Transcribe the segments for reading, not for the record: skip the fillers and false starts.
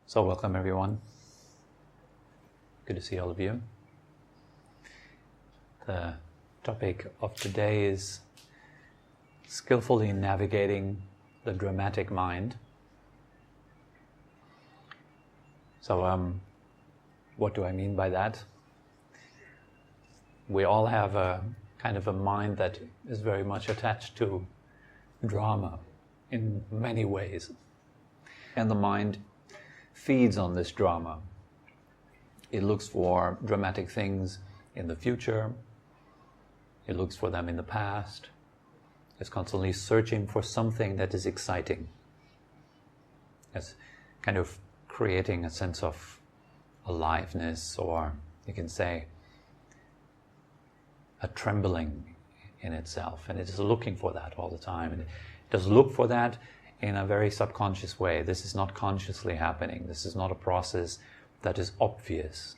So welcome everyone. Good to see all of you. The topic of today is skillfully navigating the dramatic mind. So what do I mean by that? We all have a kind of a mind that is very much attached to drama in many ways. And the mind feeds on this drama. It looks for dramatic things in the future. It looks for them in the past. It's constantly searching for something that is exciting. It's kind of creating a sense of aliveness, or you can say a trembling in itself. And it is looking for that all the time. And it does look for that in a very subconscious way. This is not consciously happening. This is not a process that is obvious.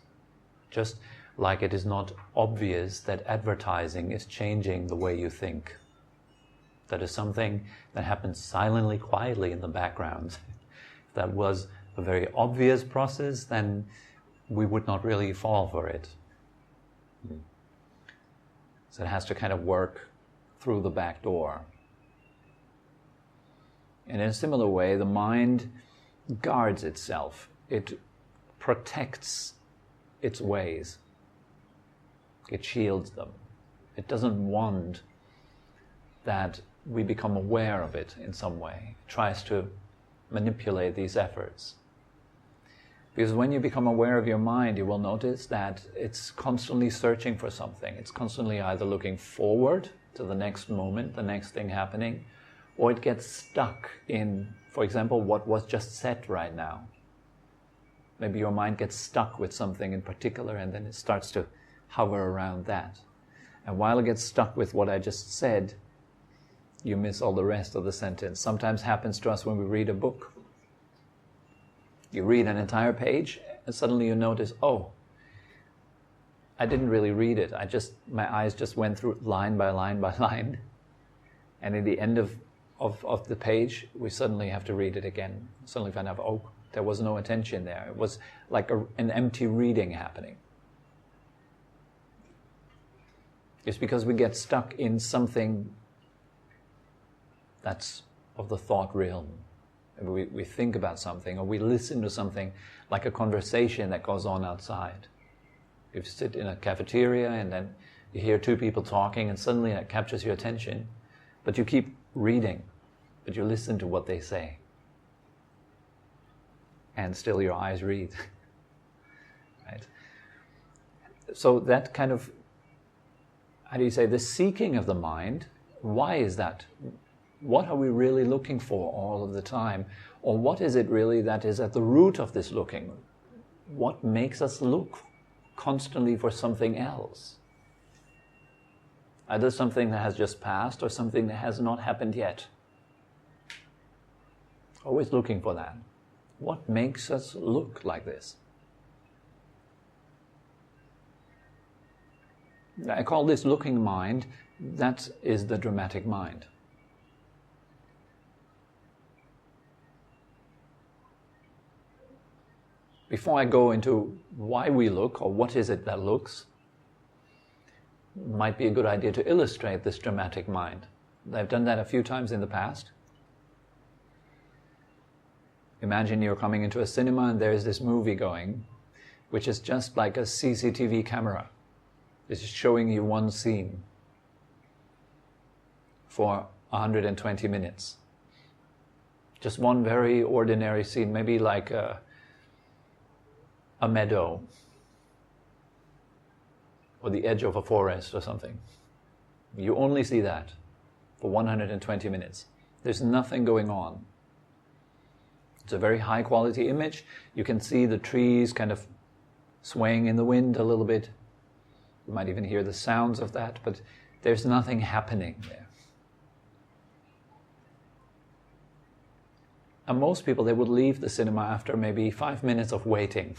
Just like it is not obvious that advertising is changing the way you think. That is something that happens silently, quietly in the background. If that was a very obvious process, then we would not really fall for it. So it has to kind of work through the back door. And in a similar way, the mind guards itself. It protects its ways. It shields them. It doesn't want that we become aware of it in some way. It tries to manipulate these efforts. Because when you become aware of your mind, you will notice that it's constantly searching for something. It's constantly either looking forward to the next moment, the next thing happening, or it gets stuck in, for example, what was just said right now. Maybe your mind gets stuck with something in particular, and then it starts to hover around that. And while it gets stuck with what I just said, you miss all the rest of the sentence. Sometimes happens to us when we read a book. You read an entire page, and suddenly you notice, oh, I didn't really read it. My eyes just went through line by line by line. And in the end of the page, we suddenly have to read it again. Suddenly find out, oh, there was no attention there. It was like an empty reading happening. It's because we get stuck in something that's of the thought realm. We think about something, or we listen to something like a conversation that goes on outside. You sit in a cafeteria and then you hear two people talking, and suddenly that captures your attention, but you keep reading, but you listen to what they say. And still your eyes read. Right? So that kind of, how do you say, the seeking of the mind, why is that? What are we really looking for all of the time? Or what is it really that is at the root of this looking? What makes us look constantly for something else? Either something that has just passed or something that has not happened yet. Always looking for that. What makes us look like this? I call this looking mind, that is the dramatic mind. Before I go into why we look, or what is it that looks, it might be a good idea to illustrate this dramatic mind. I've done that a few times in the past. Imagine you're coming into a cinema and there's this movie going, which is just like a CCTV camera. It's showing you one scene for 120 minutes. Just one very ordinary scene, maybe like a meadow, or the edge of a forest or something. You only see that for 120 minutes. There's nothing going on. It's a very high quality image. You can see the trees kind of swaying in the wind a little bit. You might even hear the sounds of that, but there's nothing happening there. And most people, they would leave the cinema after maybe 5 minutes of waiting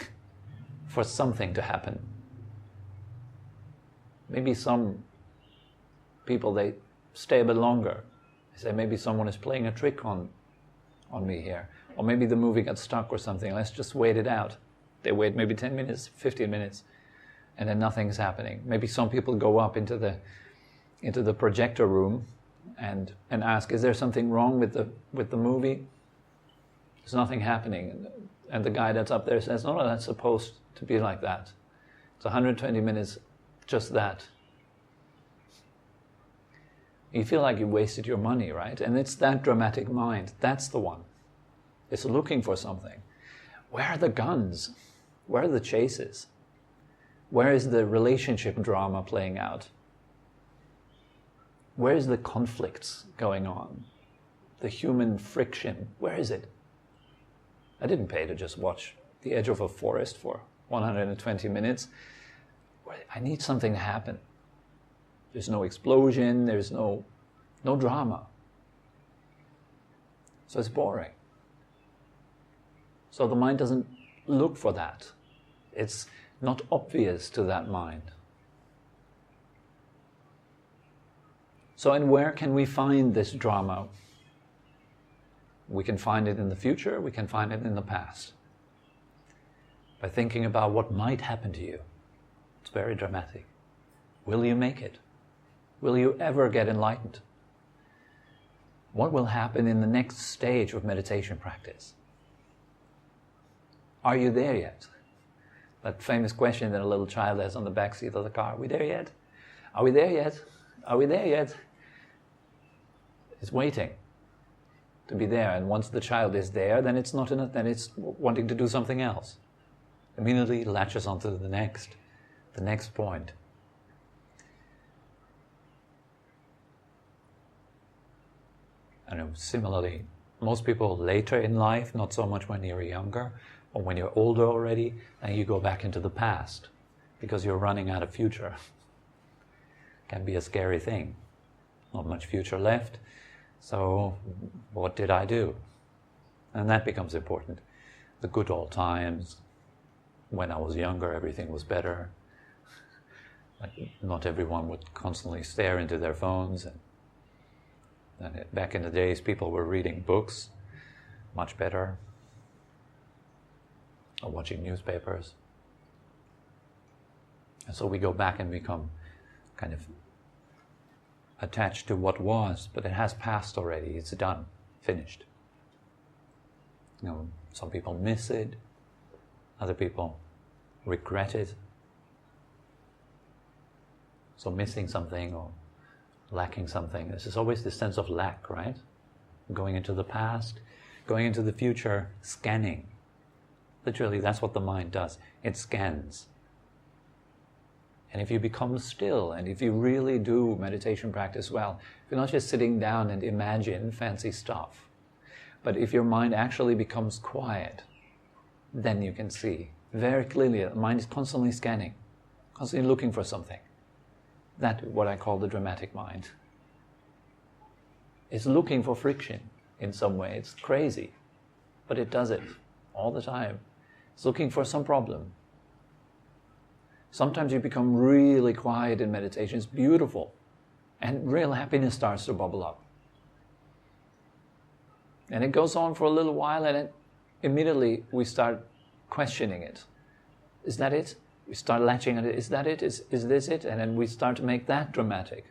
for something to happen. Maybe some people, they stay a bit longer. They say, maybe someone is playing a trick on me here. Or maybe the movie got stuck or something. Let's just wait it out. They wait maybe 10 minutes, 15 minutes, and then nothing's happening. Maybe some people go up into the projector room and ask, is there something wrong with the movie? There's nothing happening. And the guy that's up there says, no, that's supposed to be like that. It's 120 minutes, just that. You feel like you wasted your money, right? And it's that dramatic mind. That's the one. It's looking for something. Where are the guns? Where are the chases? Where is the relationship drama playing out? Where is the conflicts going on? The human friction, where is it? I didn't pay to just watch the edge of a forest for 120 minutes. I need something to happen. There's no explosion, there's no drama. So it's boring. So the mind doesn't look for that. It's not obvious to that mind. So, and where can we find this drama? We can find it in the future, we can find it in the past. By thinking about what might happen to you. It's very dramatic. Will you make it? Will you ever get enlightened? What will happen in the next stage of meditation practice? Are you there yet? That famous question that a little child has on the back seat of the car. Are we there yet? Are we there yet? Are we there yet? It's waiting to be there. And once the child is there, then it's not enough, then it's wanting to do something else. Immediately latches onto the next point. I know, similarly, most people later in life, not so much when you're younger, or when you're older already, and you go back into the past because you're running out of future. Can be a scary thing. Not much future left, so what did I do? And that becomes important. The good old times, when I was younger, everything was better. Like, not everyone would constantly stare into their phones. And back in the days, people were reading books, much better, or watching newspapers. And so we go back and become kind of attached to what was, but it has passed already. It's done, finished. You know, some people miss it, other people regret it. So missing something or lacking something, this is always the sense of lack, right? Going into the past, going into the future, scanning. Literally, that's what the mind does. It scans. And if you become still, and if you really do meditation practice well, if you're not just sitting down and imagine fancy stuff, but if your mind actually becomes quiet, then you can see very clearly that the mind is constantly scanning, constantly looking for something. That's what I call the dramatic mind. It's looking for friction in some way. It's crazy, but it does it all the time. It's looking for some problem. Sometimes you become really quiet in meditation. It's beautiful. And real happiness starts to bubble up. And it goes on for a little while, and then immediately we start questioning it. Is that it? We start latching on it. Is that it? Is this it? And then we start to make that dramatic.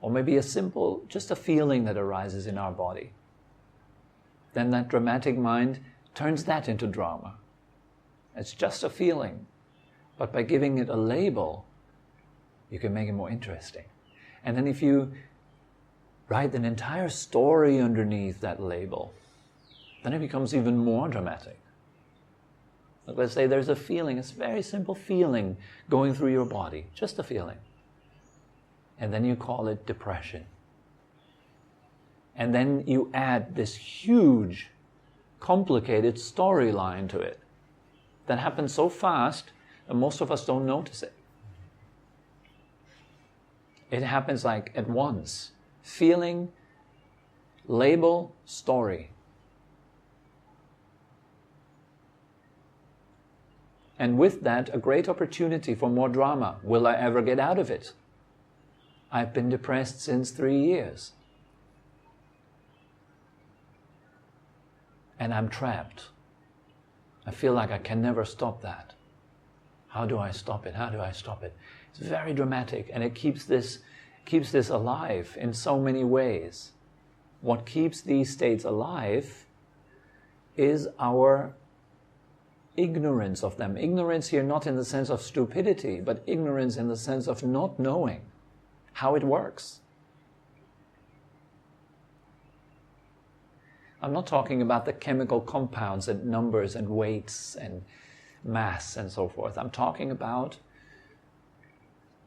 Or maybe a simple, just a feeling that arises in our body. Then that dramatic mind turns that into drama. It's just a feeling. But by giving it a label, you can make it more interesting. And then if you write an entire story underneath that label, then it becomes even more dramatic. Like, let's say there's a feeling, it's a very simple feeling going through your body, just a feeling. And then you call it depression. And then you add this huge, complicated storyline to it that happens so fast and most of us don't notice it. It happens like at once. Feeling, label, story. And with that, a great opportunity for more drama. Will I ever get out of it? I've been depressed since 3 years. and I'm trapped. I feel like I can never stop that. How do I stop it? How do I stop it? It's very dramatic, and it keeps this alive in so many ways. What keeps these states alive is our ignorance of them. Ignorance here not in the sense of stupidity, but ignorance in the sense of not knowing how it works. I'm not talking about the chemical compounds and numbers and weights and mass and so forth. I'm talking about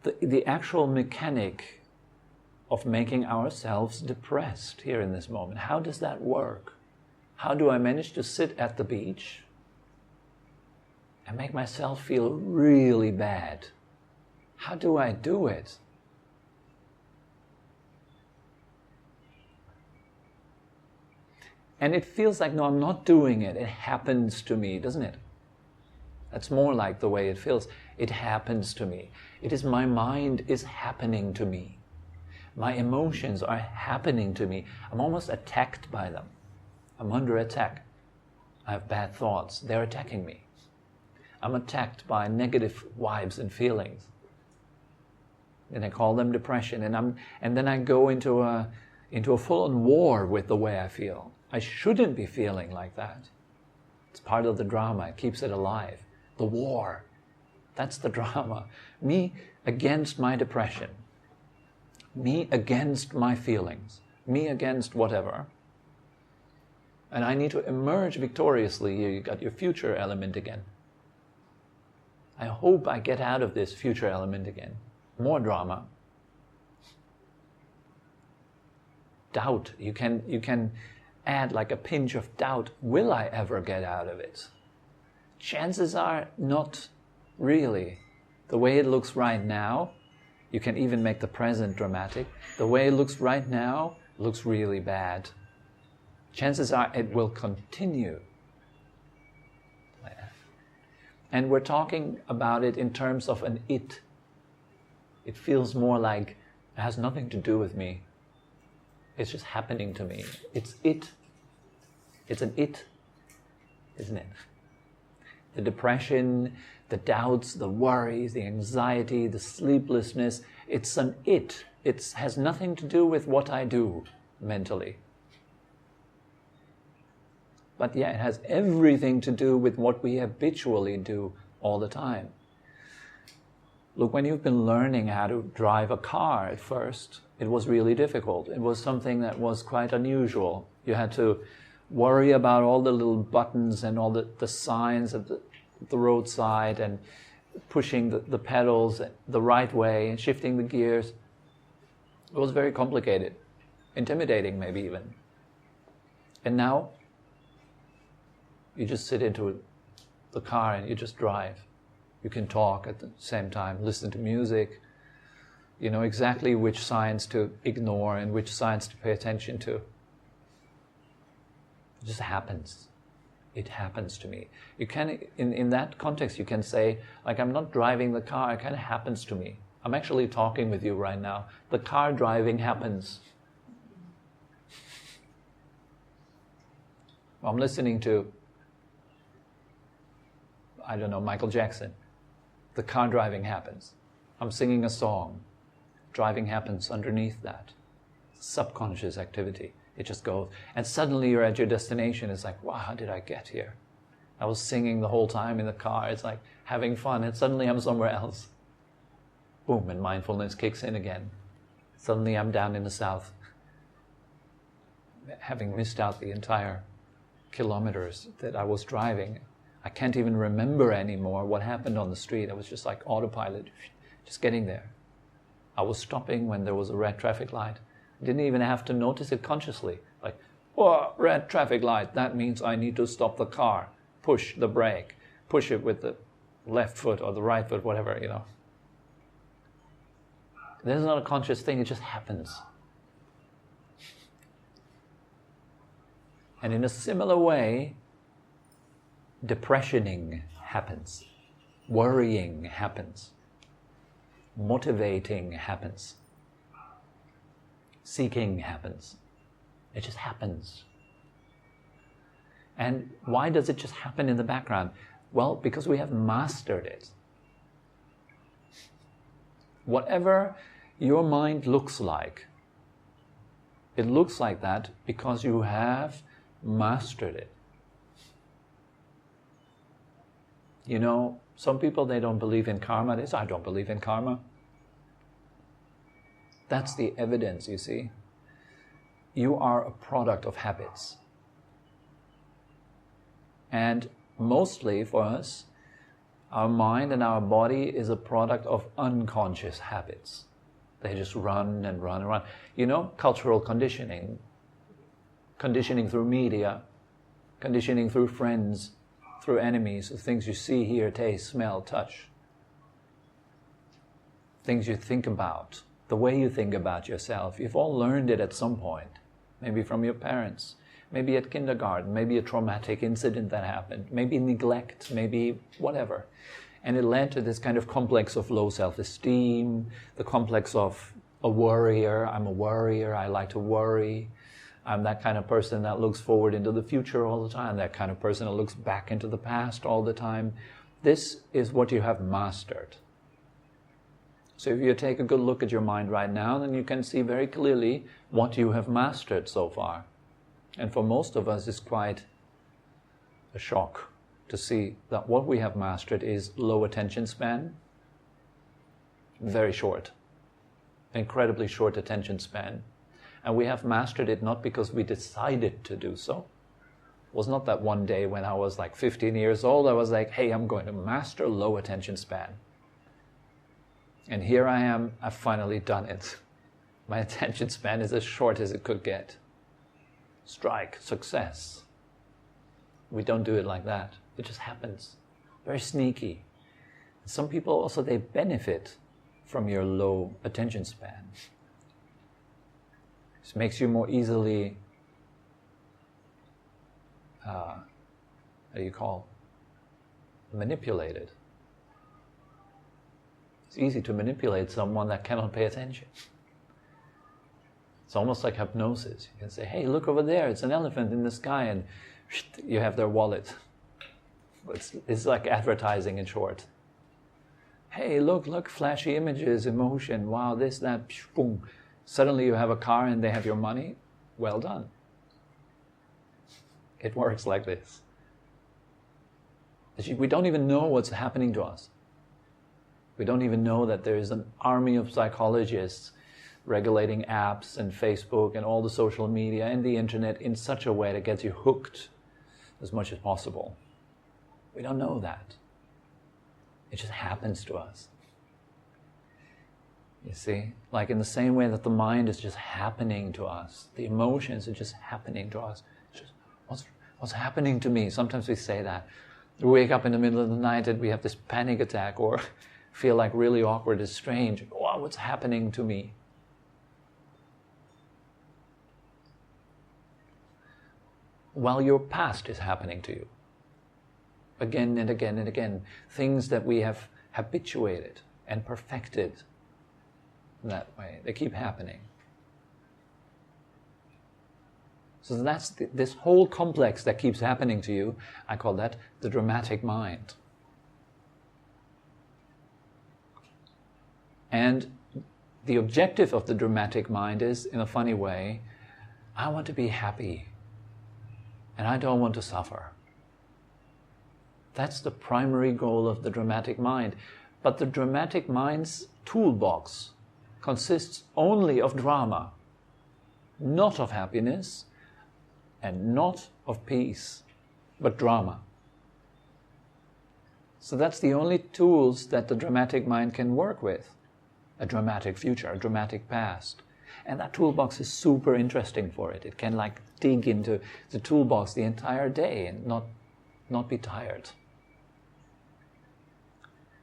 the actual mechanic of making ourselves depressed here in this moment. How does that work? How do I manage to sit at the beach and make myself feel really bad? How do I do it? And it feels like, no, I'm not doing it. It happens to me, doesn't it? That's more like the way it feels. It happens to me. It is my mind is happening to me. My emotions are happening to me. I'm almost attacked by them. I'm under attack. I have bad thoughts. They're attacking me. I'm attacked by negative vibes and feelings. And I call them depression. And then I go into a full-on war with the way I feel. I shouldn't be feeling like that. It's part of the drama. It keeps it alive. The war. That's the drama. Me against my depression. Me against my feelings. Me against whatever. And I need to emerge victoriously. Here you got your future element again. I hope I get out of this future element again. More drama. Doubt. You can add like a pinch of doubt. Will I ever get out of it? Chances are not really. The way it looks right now, you can even make the present dramatic. The way it looks right now looks really bad. Chances are it will continue. And we're talking about it in terms of an it. It feels more like it has nothing to do with me. It's just happening to me. It's it. It's an it, isn't it? The depression, the doubts, the worries, the anxiety, the sleeplessness, it's an it. It has nothing to do with what I do mentally. But yeah, it has everything to do with what we habitually do all the time. Look, when you've been learning how to drive a car at first, it was really difficult. It was something that was quite unusual. You had to worry about all the little buttons and all the signs at the roadside and pushing the pedals the right way and shifting the gears. It was very complicated, intimidating maybe even. And now, you just sit into the car and you just drive. You can talk at the same time, listen to music. You know exactly which signs to ignore and which signs to pay attention to. It just happens. It happens to me. You can, in that context, you can say, like, I'm not driving the car, it kind of happens to me. I'm actually talking with you right now. The car driving happens. I'm listening to, I don't know, Michael Jackson. The car driving happens. I'm singing a song. Driving happens underneath that. Subconscious activity. It just goes. And suddenly you're at your destination. It's like, wow, how did I get here? I was singing the whole time in the car. It's like having fun. And suddenly I'm somewhere else. Boom, and mindfulness kicks in again. Suddenly I'm down in the south. Having missed out the entire kilometers that I was driving. I can't even remember anymore what happened on the street. I was just like autopilot, just getting there. I was stopping when there was a red traffic light. I didn't even have to notice it consciously. Like, oh, red traffic light, that means I need to stop the car. Push the brake. Push it with the left foot or the right foot, whatever, you know. This is not a conscious thing, it just happens. And in a similar way, depressioning happens, worrying happens, motivating happens, seeking happens. It just happens. And why does it just happen in the background? Well, because we have mastered it. Whatever your mind looks like, it looks like that because you have mastered it. You know, some people, they don't believe in karma. They say, I don't believe in karma. That's the evidence, you see. You are a product of habits. And mostly for us, our mind and our body is a product of unconscious habits. They just run and run and run. You know, cultural conditioning, conditioning through media, conditioning through friends, through enemies, the things you see, hear, taste, smell, touch. Things you think about, the way you think about yourself. You've all learned it at some point, maybe from your parents, maybe at kindergarten, maybe a traumatic incident that happened, maybe neglect, maybe whatever. And it led to this kind of complex of low self-esteem, the complex of a worrier. I'm a worrier, I like to worry. I'm that kind of person that looks forward into the future all the time, that kind of person that looks back into the past all the time. This is what you have mastered. So if you take a good look at your mind right now, then you can see very clearly what you have mastered so far. And for most of us, it's quite a shock to see that what we have mastered is low attention span, very short, incredibly short attention span. And we have mastered it not because we decided to do so. It was not that one day when I was like 15 years old, I was like, hey, I'm going to master low attention span. And here I am, I've finally done it. My attention span is as short as it could get. Strike, success. We don't do it like that. It just happens. Very sneaky. Some people also, they benefit from your low attention span. This makes you more easily, manipulated. It's easy to manipulate someone that cannot pay attention. It's almost like hypnosis. You can say, hey, look over there, it's an elephant in the sky, and you have their wallet. It's like advertising in short. Hey, look, flashy images, emotion, wow, this, that, boom. Suddenly you have a car and they have your money. Well done. It works like this. We don't even know what's happening to us. We don't even know that there is an army of psychologists regulating apps and Facebook and all the social media and the internet in such a way that gets you hooked as much as possible. We don't know that. It just happens to us. You see, like in the same way that the mind is just happening to us, the emotions are just happening to us. It's just, what's happening to me? Sometimes we say that. We wake up in the middle of the night and we have this panic attack or feel like really awkward, it's strange. Wow, what's happening to me? While your past is happening to you. Again and again and again. Things that we have habituated and perfected that way. They keep happening. So that's this whole complex that keeps happening to you. I call that the dramatic mind. And the objective of the dramatic mind is, in a funny way, I want to be happy and I don't want to suffer. That's the primary goal of the dramatic mind. But the dramatic mind's toolbox consists only of drama, not of happiness and not of peace, but drama. So that's the only tools that the dramatic mind can work with. A dramatic future, a dramatic past. And that toolbox is super interesting for it. It can like dig into the toolbox the entire day and not be tired.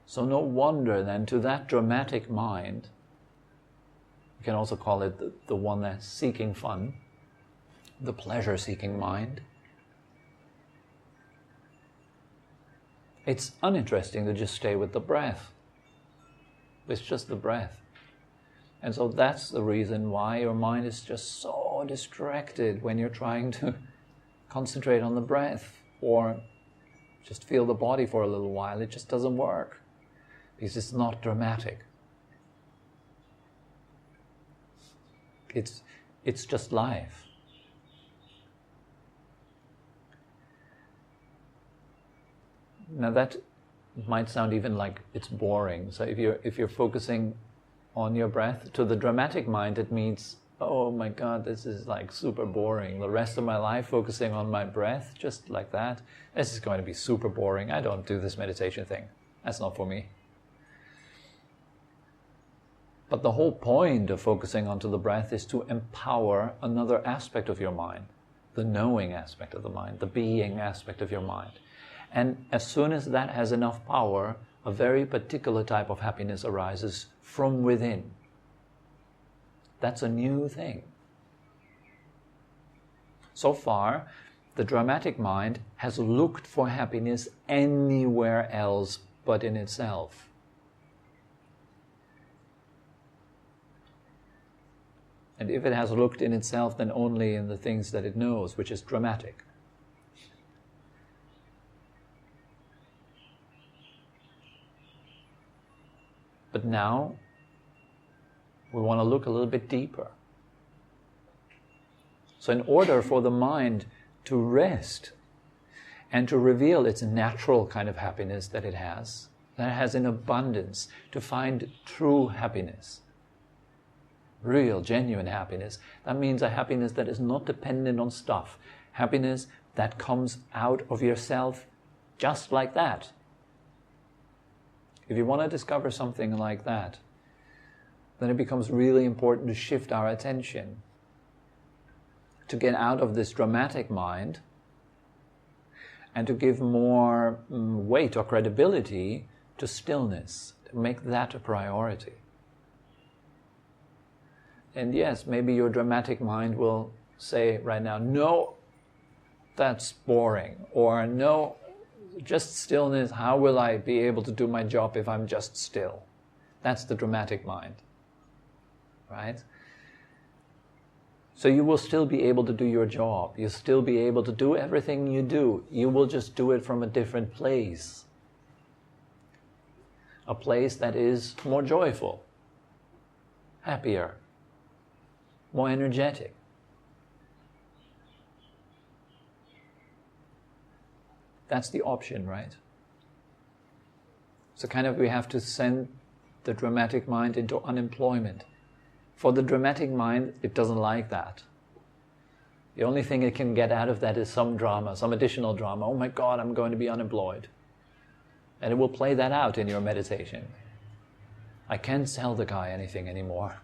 So no wonder then to that dramatic mind, you can also call it the one that's seeking fun, the pleasure-seeking mind. It's uninteresting to just stay with the breath. It's just the breath. And so that's the reason why your mind is just so distracted when you're trying to concentrate on the breath or just feel the body for a little while. It just doesn't work because it's not dramatic. It's just life. Now that might sound even like it's boring. So if you're focusing on your breath, to the dramatic mind it means, oh my God, this is like super boring. The rest of my life focusing on my breath, just like that, this is going to be super boring. I don't do this meditation thing. That's not for me. But the whole point of focusing onto the breath is to empower another aspect of your mind, the knowing aspect of the mind, the being aspect of your mind. And as soon as that has enough power, a very particular type of happiness arises from within. That's a new thing. So far, the dramatic mind has looked for happiness anywhere else but in itself. And if it has looked in itself, then only in the things that it knows, which is dramatic. But now, we want to look a little bit deeper. So in order for the mind to rest and to reveal its natural kind of happiness that it has in abundance, to find true happiness, real, genuine happiness, that means a happiness that is not dependent on stuff, happiness that comes out of yourself just like that. If you want to discover something like that, then it becomes really important to shift our attention, to get out of this dramatic mind and to give more weight or credibility to stillness, to make that a priority. And yes, maybe your dramatic mind will say right now, no, that's boring, or no, just stillness, how will I be able to do my job if I'm just still? That's the dramatic mind, right? So you will still be able to do your job. You'll still be able to do everything you do. You will just do it from a different place. A place that is more joyful, happier, more energetic. That's the option, right? So kind of we have to send the dramatic mind into unemployment. For the dramatic mind, it doesn't like that. The only thing it can get out of that is some drama, some additional drama. Oh my God, I'm going to be unemployed. And it will play that out in your meditation. I can't tell the guy anything anymore.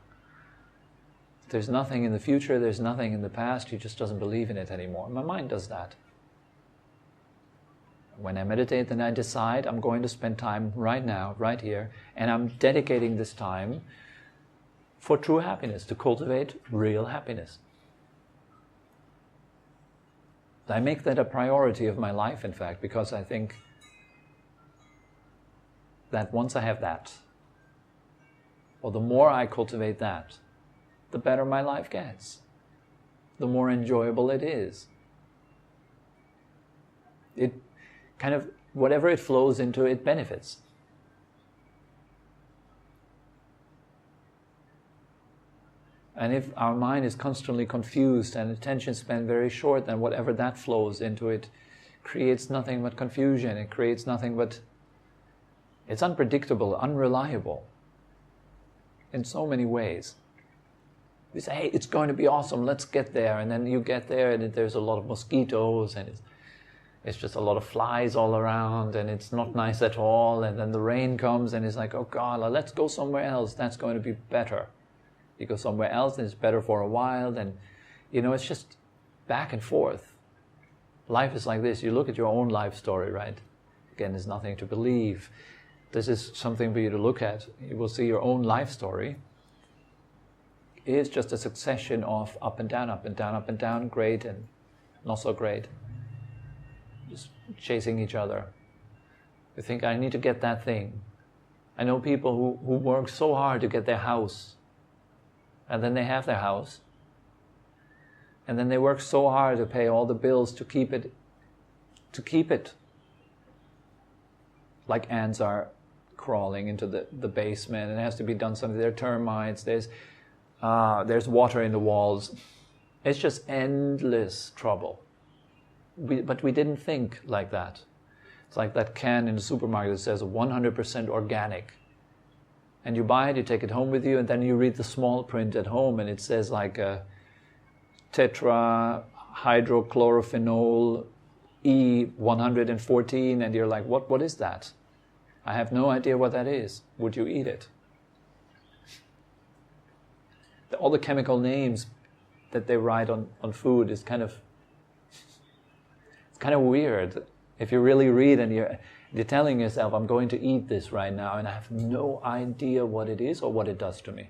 There's nothing in the future, there's nothing in the past, he just doesn't believe in it anymore. My mind does that. When I meditate, then I decide I'm going to spend time right now, right here, and I'm dedicating this time for true happiness, to cultivate real happiness. I make that a priority of my life, in fact, because I think that once I have that, or the more I cultivate that, the better my life gets, the more enjoyable it is. It kind of, whatever it flows into, it benefits. And if our mind is constantly confused and attention span very short, then whatever that flows into, it creates nothing but confusion. It creates nothing but, it's unpredictable, unreliable in so many ways. You say, hey, it's going to be awesome, let's get there. And then you get there and there's a lot of mosquitoes and it's just a lot of flies all around and it's not nice at all. And then the rain comes and it's like, oh God, let's go somewhere else. That's going to be better. You go somewhere else and it's better for a while. Then, it's just back and forth. Life is like this. You look at your own life story, right? Again, there's nothing to believe. This is something for you to look at. You will see your own life story is just a succession of up and down, up and down, up and down, great and not so great. Just chasing each other. You think, I need to get that thing. I know people who work so hard to get their house, and then they have their house, And then they work so hard to pay all the bills to keep it. Like ants are crawling into the basement, and it has to be done something. There are termites, there's water in the walls. It's just endless trouble. But we didn't think like that. It's like that can in the supermarket that says 100% organic. And you buy it, you take it home with you, and then you read the small print at home, and it says like tetrahydrochlorophenol E114, and you're like, what is that? I have no idea what that is. Would you eat it? All the chemical names that they write on food is kind of weird. If you really read and you're telling yourself, I'm going to eat this right now, and I have no idea what it is or what it does to me.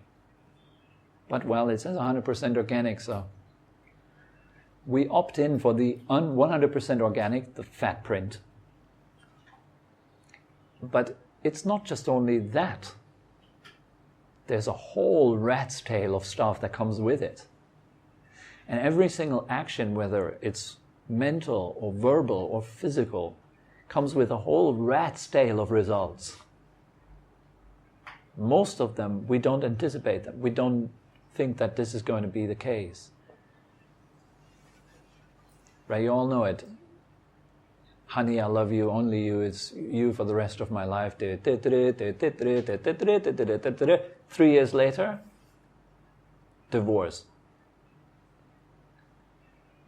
But well, it says 100% organic, so we opt in for the 100% organic, the fat print. But it's not just only that. There's a whole rat's tail of stuff that comes with it. And every single action, whether it's mental or verbal or physical, comes with a whole rat's tail of results. Most of them, we don't anticipate them. We don't think that this is going to be the case. Right, you all know it. Honey, I love you, only you, it's you for the rest of my life. 3 years later, divorce.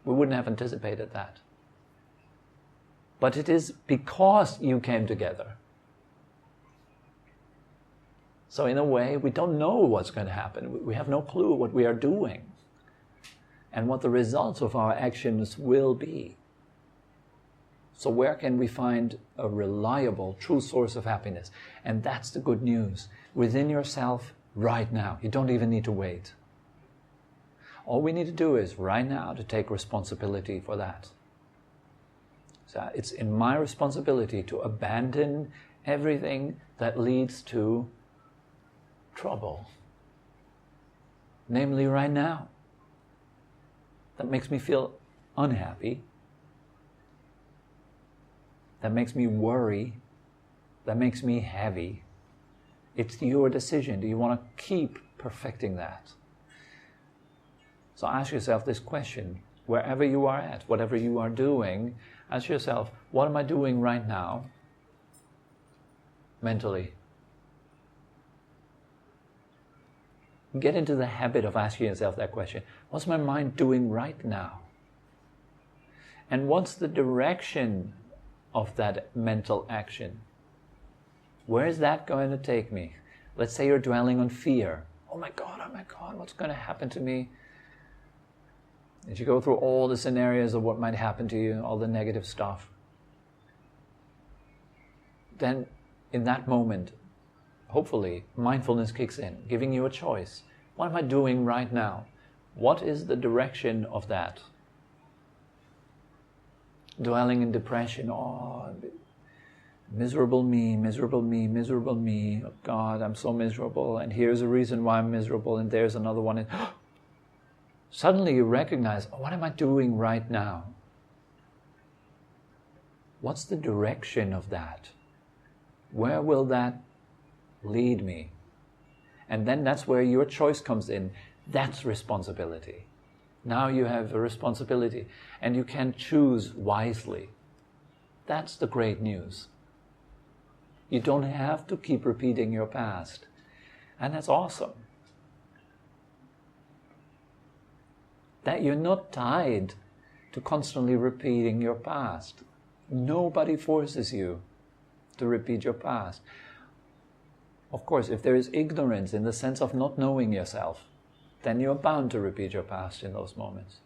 We wouldn't have anticipated that. But it is because you came together. So in a way, we don't know what's going to happen. We have no clue what we are doing and what the results of our actions will be. So where can we find a reliable, true source of happiness? And that's the good news. Within yourself, right now. You don't even need to wait. All we need to do is, right now, to take responsibility for that. So it's in my responsibility to abandon everything that leads to trouble. Namely, right now. That makes me feel unhappy. That makes me worry. That makes me heavy. It's your decision. Do you want to keep perfecting that? So ask yourself this question. Wherever you are at, whatever you are doing, ask yourself, what am I doing right now? Mentally. Get into the habit of asking yourself that question. What's my mind doing right now? And what's the direction of that mental action? Where is that going to take me? Let's say you're dwelling on fear. Oh my God, what's going to happen to me? And you go through all the scenarios of what might happen to you, all the negative stuff. Then, in that moment, hopefully, mindfulness kicks in, giving you a choice. What am I doing right now? What is the direction of that? Dwelling in depression, miserable me, miserable me, miserable me. Oh God, I'm so miserable, and here's a reason why I'm miserable, and there's another one. And suddenly you recognize, what am I doing right now? What's the direction of that? Where will that lead me? And then that's where your choice comes in. That's responsibility. Now you have a responsibility, and you can choose wisely. That's the great news. You don't have to keep repeating your past. And that's awesome. That you're not tied to constantly repeating your past. Nobody forces you to repeat your past. Of course, if there is ignorance in the sense of not knowing yourself, then you're bound to repeat your past in those moments.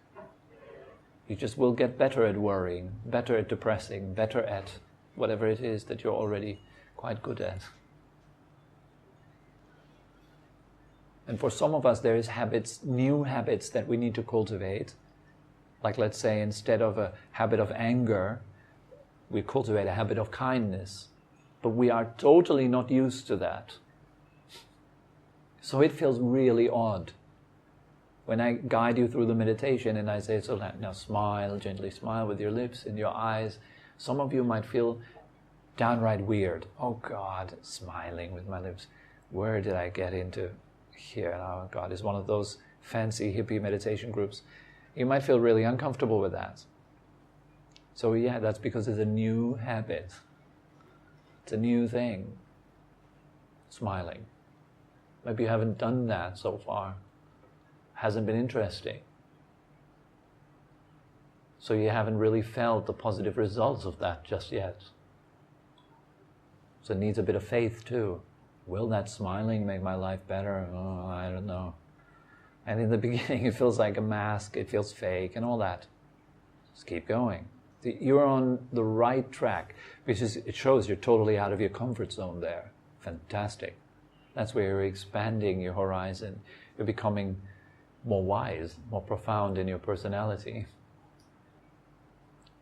You just will get better at worrying, better at depressing, better at whatever it is that you're already quite good at. And for some of us, there is habits, new habits that we need to cultivate. Like, let's say, instead of a habit of anger, we cultivate a habit of kindness. But we are totally not used to that. So it feels really odd. When I guide you through the meditation and I say, so now smile, gently smile with your lips and your eyes, some of you might feel downright weird. Oh God, smiling with my lips. Where did I get into here? Oh God, it's one of those fancy hippie meditation groups. You might feel really uncomfortable with that. So yeah, that's because it's a new habit. It's a new thing. Smiling. Maybe you haven't done that so far. Hasn't been interesting. So you haven't really felt the positive results of that just yet. So it needs a bit of faith too. Will that smiling make my life better? Oh, I don't know. And in the beginning it feels like a mask, it feels fake and all that. Just keep going. You're on the right track, because it shows you're totally out of your comfort zone there. Fantastic. That's where you're expanding your horizon. You're becoming more wise, more profound in your personality.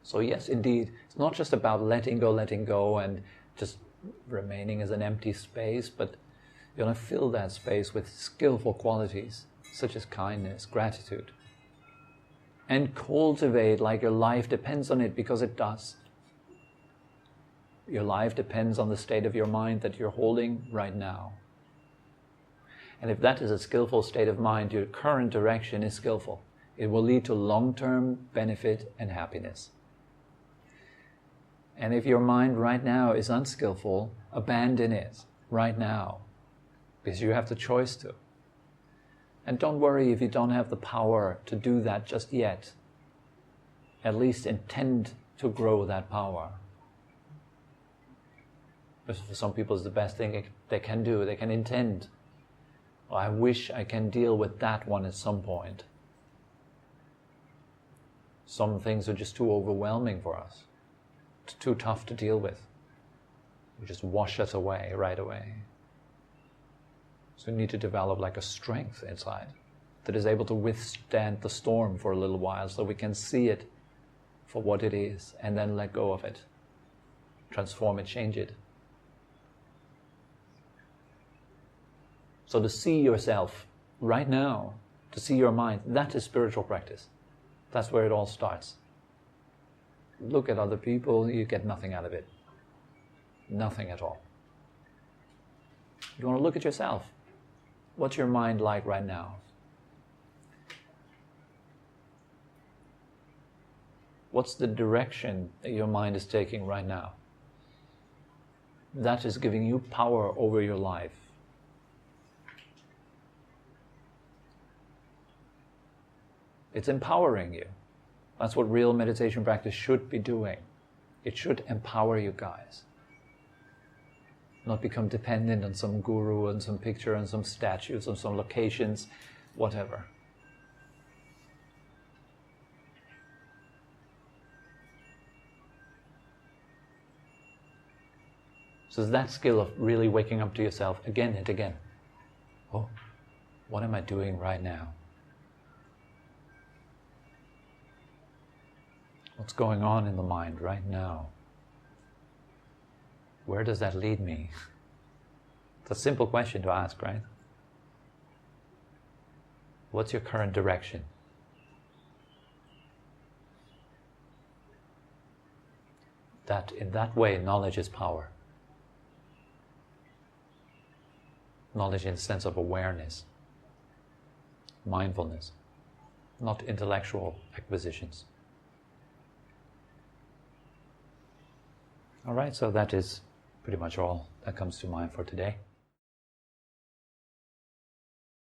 So yes, indeed, it's not just about letting go and just remaining as an empty space, but you're going to fill that space with skillful qualities, such as kindness, gratitude. And cultivate like your life depends on it, because it does. Your life depends on the state of your mind that you're holding right now. And if that is a skillful state of mind, your current direction is skillful. It will lead to long-term benefit and happiness. And if your mind right now is unskillful, abandon it right now, because you have the choice to. And don't worry if you don't have the power to do that just yet. At least intend to grow that power. Because for some people it's the best thing they can do. They can intend. Well, I wish I can deal with that one at some point. Some things are just too overwhelming for us. It's too tough to deal with. You just wash us away right away. So you need to develop like a strength inside that is able to withstand the storm for a little while, so we can see it for what it is and then let go of it. Transform it, change it. So to see yourself right now, to see your mind, that is spiritual practice. That's where it all starts. Look at other people, you get nothing out of it. Nothing at all. You want to look at yourself. What's your mind like right now? What's the direction that your mind is taking right now? That is giving you power over your life. It's empowering you. That's what real meditation practice should be doing. It should empower you guys. Not become dependent on some guru and some picture and some statues and some locations, whatever. So it's that skill of really waking up to yourself again and again. Oh, what am I doing right now? What's going on in the mind right now? Where does that lead me? It's a simple question to ask, right? What's your current direction? That in that way, knowledge is power. Knowledge in the sense of awareness, mindfulness, not intellectual acquisitions. All right, so that is pretty much all that comes to mind for today.